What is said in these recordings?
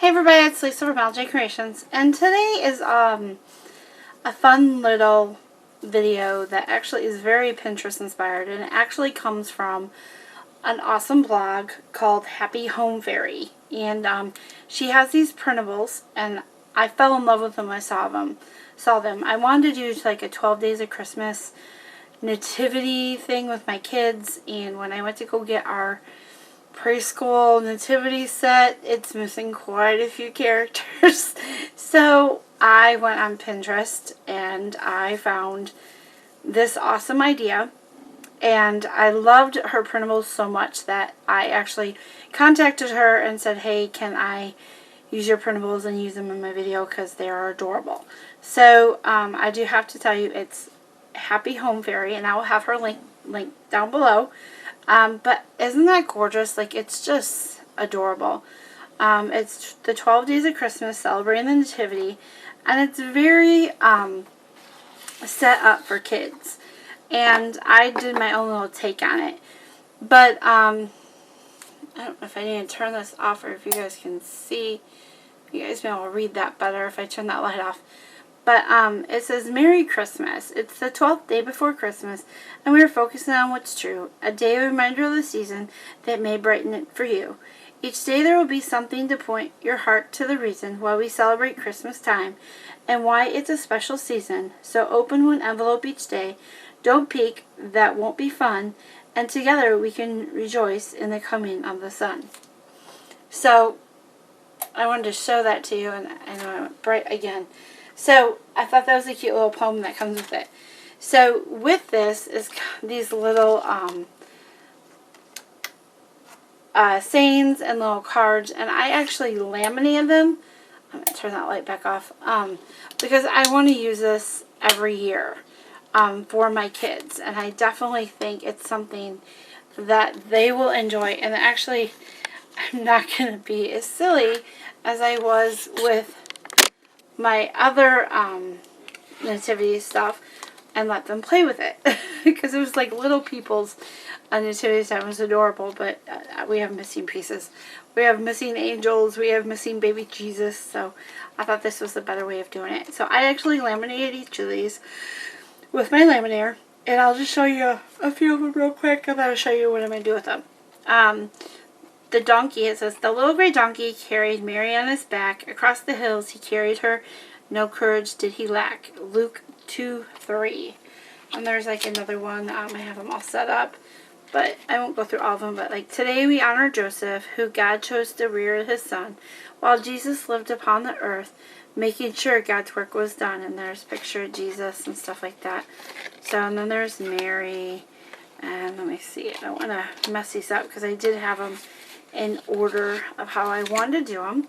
Hey everybody, it's Lisa from LJ Creations, and today is a fun little video that actually is very Pinterest inspired, and it actually comes from an awesome blog called Happy Home Fairy, and she has these printables, and I fell in love with them when I saw them. I wanted to do like a 12 Days of Christmas nativity thing with my kids, and when I went to go get our preschool nativity set, it's missing quite a few characters. So I went on Pinterest and I found this awesome idea, and I loved her printables so much that I actually contacted her and said, hey, can I use your printables and use them in my video because they are adorable. So I do have to tell you, it's Happy Home Fairy, and I will have her link down below. But isn't that gorgeous? Like, it's just adorable. It's the 12 Days of Christmas, celebrating the Nativity, and it's very set up for kids. And I did my own little take on it. But I don't know if I need to turn this off or if you guys can see. You guys may be able to read that better if I turn that light off. But it says, Merry Christmas. It's the 12th day before Christmas, and we are focusing on what's true, a day reminder of the season that may brighten it for you. Each day there will be something to point your heart to the reason why we celebrate Christmas time and why it's a special season. So open one envelope each day. Don't peek, that won't be fun, and together we can rejoice in the coming of the sun. So I wanted to show that to you, and I know I went bright again. So I thought that was a cute little poem that comes with it. So with this is these little sayings and little cards, and I actually laminated them. I'm going to turn that light back off because I want to use this every year for my kids, and I definitely think it's something that they will enjoy. And actually, I'm not going to be as silly as I was with my other nativity stuff and let them play with it because it was like little people's nativity stuff. It was adorable, but we have missing pieces. We have missing angels. We have missing baby Jesus. So I thought this was a better way of doing it. So I actually laminated each of these with my laminator, and I'll just show you a few of them real quick, and then I'll show you what I'm going to do with them. The donkey, it says, the little gray donkey carried Mary on his back. Across the hills he carried her. No courage did he lack. Luke 2:3. And there's like another one. I have them all set up, but I won't go through all of them. But like, today we honor Joseph, who God chose to rear his son, while Jesus lived upon the earth, making sure God's work was done. And there's a picture of Jesus and stuff like that. So, and then there's Mary. And let me see. I don't want to mess these up because I did have them in order of how I wanted to do them.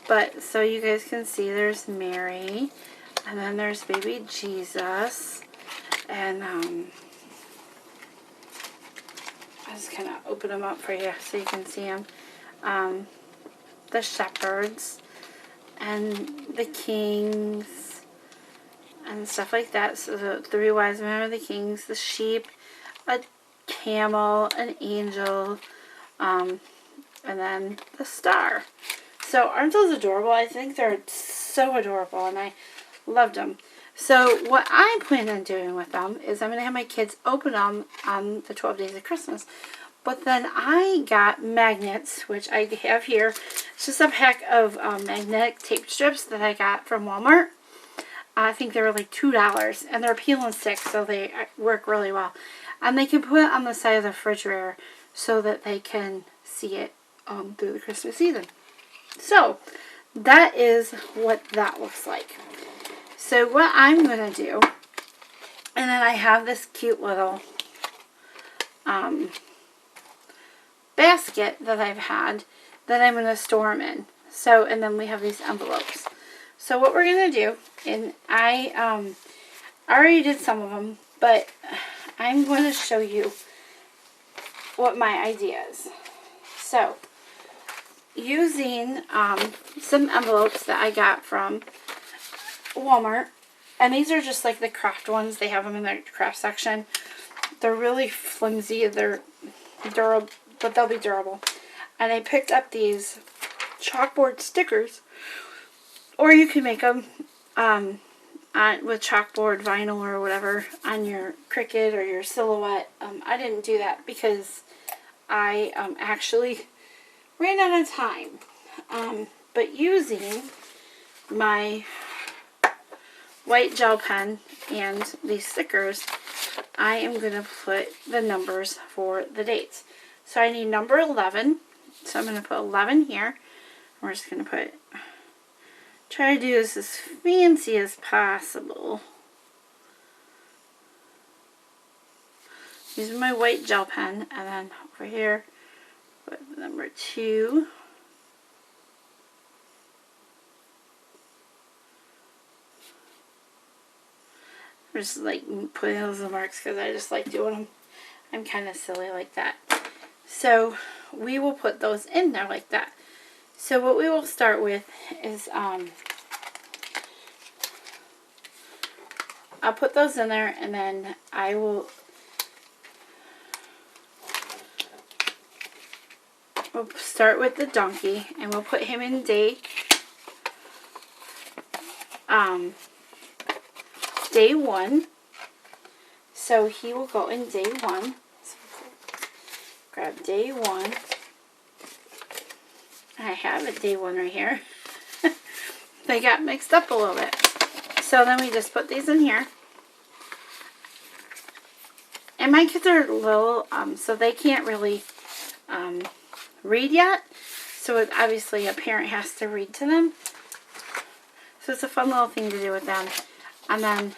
But so you guys can see, there's Mary, and then there's baby Jesus, and I'll just kind of open them up for you so you can see them. The shepherds and the kings and stuff like that. So the three wise men are the kings, the sheep, a camel, an angel, and then the star. So aren't those adorable? I think they're so adorable, and I loved them. So what I plan on doing with them is I'm going to have my kids open them on the 12 Days of Christmas. But then I got magnets, which I have here. It's just a pack of magnetic tape strips that I got from Walmart. I think they were like $2, and they're peel and stick, so they work really well. And they can put it on the side of the refrigerator so that they can see it through the Christmas season. So that is what that looks like. So what I'm going to do, and then I have this cute little basket that I've had that I'm going to store them in. So, and then we have these envelopes. So what we're going to do, and I already did some of them, but I'm going to show you what my idea is. So, using some envelopes that I got from Walmart, and these are just like the craft ones. They have them in their craft section. They're really flimsy. They're durable, but they'll be durable. And I picked up these chalkboard stickers, or you can make them with chalkboard vinyl or whatever on your Cricut or your Silhouette. I didn't do that because I actually ran out of time. But using my white gel pen and these stickers, I am going to put the numbers for the dates. So I need number 11. So I'm going to put 11 here. We're just going to try to do this as fancy as possible. Using my white gel pen, and then over here, put number 2. I'm just like putting those marks because I just like doing them. I'm kind of silly like that. So we will put those in there like that. So what we will start with is I'll put those in there, and then I will we'll start with the donkey, and we'll put him in day 1. So he will go in day 1. So grab day 1. I have a day 1 right here. They got mixed up a little bit. So then we just put these in here. And my kids are little, so they can't really read yet. So obviously a parent has to read to them. So it's a fun little thing to do with them. And then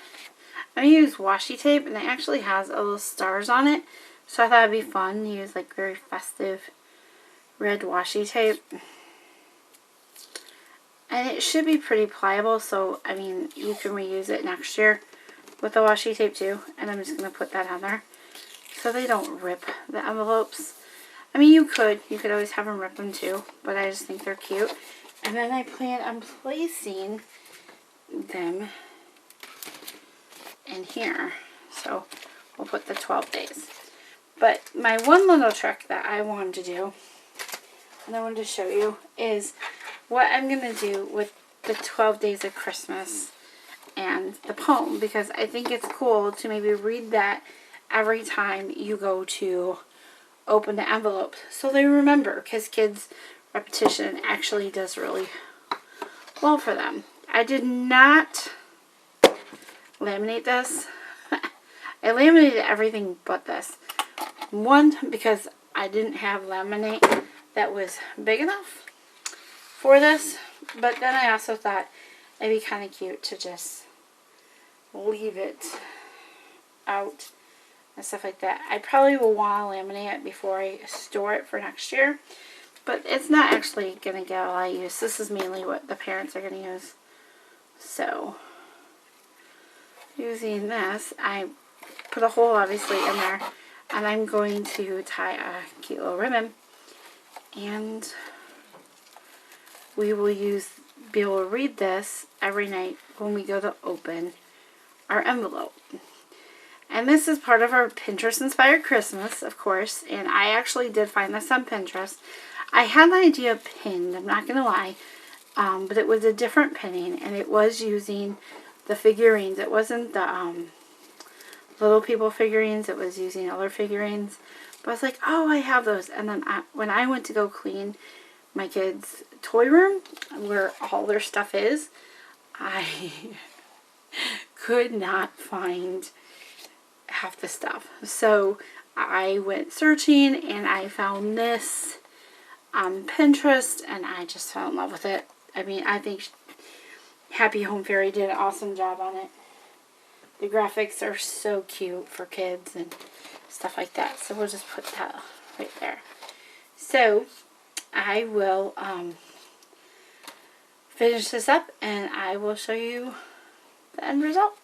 I'm going to use washi tape, and it actually has little stars on it. So I thought it would be fun to use like very festive red washi tape. And it should be pretty pliable, so I mean you can reuse it next year with the washi tape too. And I'm just going to put that on there so they don't rip the envelopes. I mean, you could always have them rip them too, but I just think they're cute. And then I plan on placing them in here. So we'll put the 12 days. But my one little trick that I wanted to do, and I wanted to show you, is what I'm going to do with the 12 days of Christmas and the poem, because I think it's cool to maybe read that every time you go to open the envelope, so they remember, because kids' repetition actually does really well for them. I did not laminate this. I laminated everything but this. One, because I didn't have laminate that was big enough for this, but then I also thought it'd be kind of cute to just leave it out and stuff like that. I probably will want to laminate it before I store it for next year, but it's not actually going to get a lot of use. This is mainly what the parents are going to use. So using this, I put a hole obviously in there, and I'm going to tie a cute little ribbon, and we will be able to read this every night when we go to open our envelope. And this is part of our Pinterest inspired Christmas, of course, and I actually did find this on Pinterest. I had the idea pinned, I'm not going to lie, but it was a different pinning, and it was using the figurines. It wasn't the little people figurines, it was using other figurines. But I was like, oh, I have those. And then when I went to go clean my kids' toy room, where all their stuff is, I could not find half the stuff. So I went searching, and I found this on Pinterest, and I just fell in love with it. I mean, I think Happy Home Fairy did an awesome job on it. The graphics are so cute for kids and stuff like that. So we'll just put that right there. So I will finish this up, and I will show you the end result.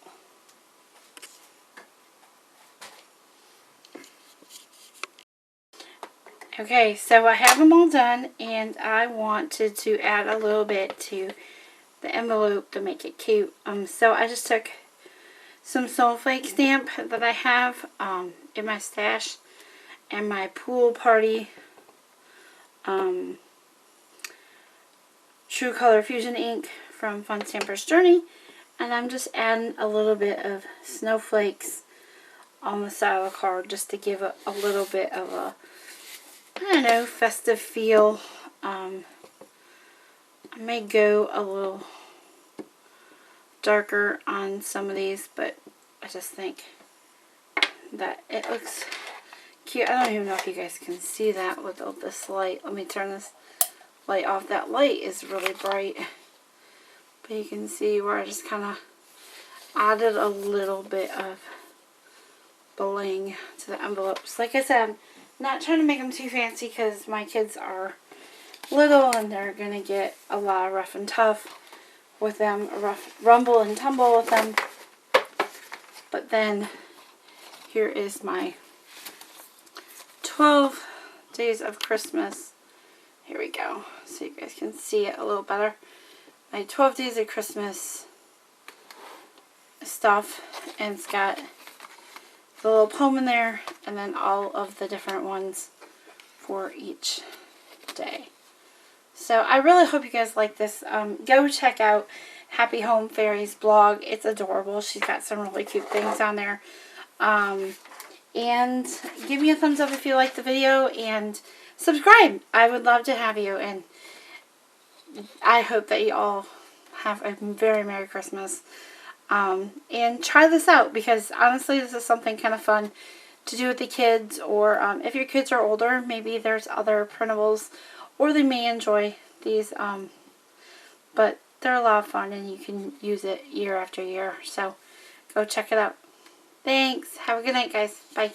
Okay, so I have them all done, and I wanted to add a little bit to the envelope to make it cute. So I just took some snowflake stamp that I have in my stash, and my pool party True Color Fusion ink from Fun Stamper's Journey. And I'm just adding a little bit of snowflakes on the side of the card just to give a little bit of a, I don't know, festive feel. I may go a little darker on some of these, but I just think that it looks cute. I don't even know if you guys can see that with all this light. Let me turn this light off. That light is really bright. But you can see where I just kind of added a little bit of bling to the envelopes. Like I said, I'm not trying to make them too fancy because my kids are little and they're going to get a lot of rough and tough with them, a rough rumble and tumble with them. But then here is my 12 Days of Christmas. Here we go, so you guys can see it a little better. My 12 Days of Christmas stuff, and it's got the little poem in there, and then all of the different ones for each day. So I really hope you guys like this. Go check out Happy Home Fairies blog. It's adorable. She's got some really cute things on there. And give me a thumbs up if you like the video, and subscribe. I would love to have you, and I hope that you all have a very Merry Christmas. And try this out, because honestly this is something kind of fun to do with the kids, or if your kids are older, maybe there's other printables, or they may enjoy these, but they're a lot of fun and you can use it year after year, so go check it out. Thanks. Have a good night, guys. Bye.